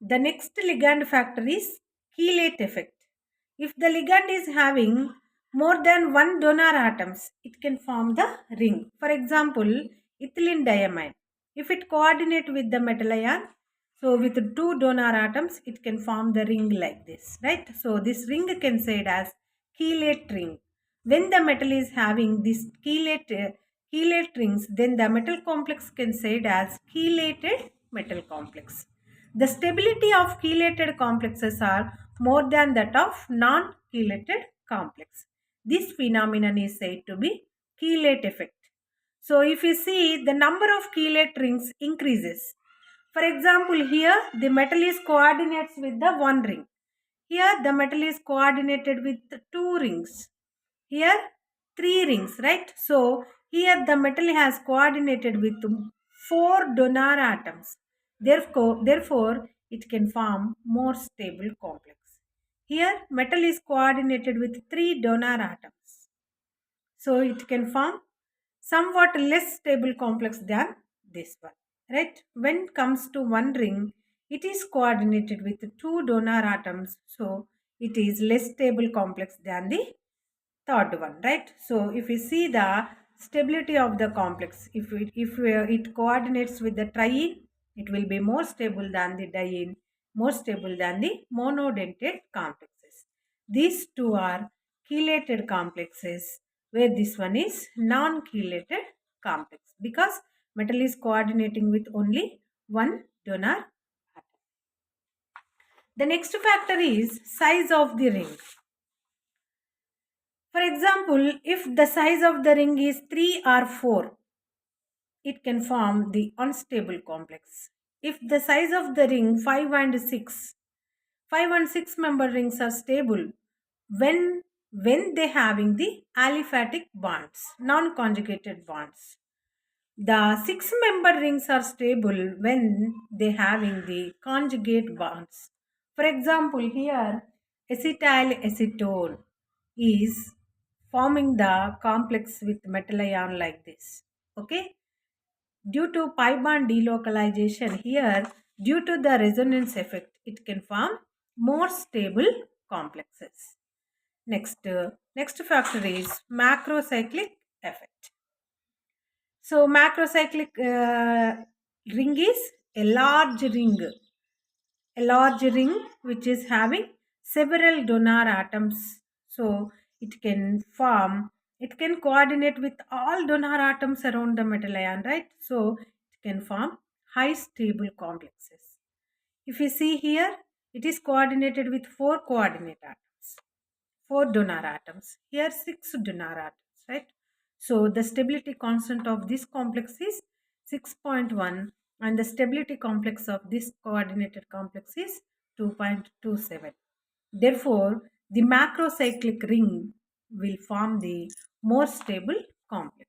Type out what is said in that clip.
The next ligand factor is chelate effect. If the ligand is having more than one donor atoms, it can form the ring. For example, ethylene diamine. If it coordinate with the metal ion, so with two donor atoms, it can form the ring like this, right? So this ring can say it as chelate ring. When the metal is having this chelate rings, then the metal complex can say it as chelated metal complex. The stability of chelated complexes are more than that of non-chelated complex. This phenomenon is said to be chelate effect. So if you see, the number of chelate rings increases. For example, here the metal is coordinates with the one ring. Here the metal is coordinated with two rings. Here three rings, right? So here the metal has coordinated with four donor atoms. Therefore, it can form more stable complex. Here metal is coordinated with three donor atoms. So it can form somewhat less stable complex than this one, right? When it comes to one ring, it is coordinated with two donor atoms, so it is less stable complex than the third one, right? So if you see the stability of the complex, if it coordinates with the triene, it will be more stable than the diene, more stable than the monodentate complexes. These two are chelated complexes, where this one is non-chelated complex because metal is coordinating with only one donor atom. The next factor is size of the ring. For example, if the size of the ring is 3 or 4, it can form the unstable complex. If the size of the ring 5 and 6 member rings are stable when they having the aliphatic bonds, non-conjugated bonds. The 6 member rings are stable when they having the conjugate bonds. For example, here acetyl acetone is forming the complex with metal ion like this. Okay, due to pi bond delocalization here, due to the resonance effect, it can form more stable complexes. Next factor is macrocyclic effect. So macrocyclic ring is a large ring, which is having several donor atoms. So it can form, it can coordinate with all donor atoms around the metal ion, right? So it can form high stable complexes. If you see here, it is coordinated with four coordinate atoms, four donor atoms. Here six donor atoms, right? So the stability constant of this complex is 6.1 and the stability complex of this coordinated complex is 2.27. Therefore, the macrocyclic ring will form the more stable complex.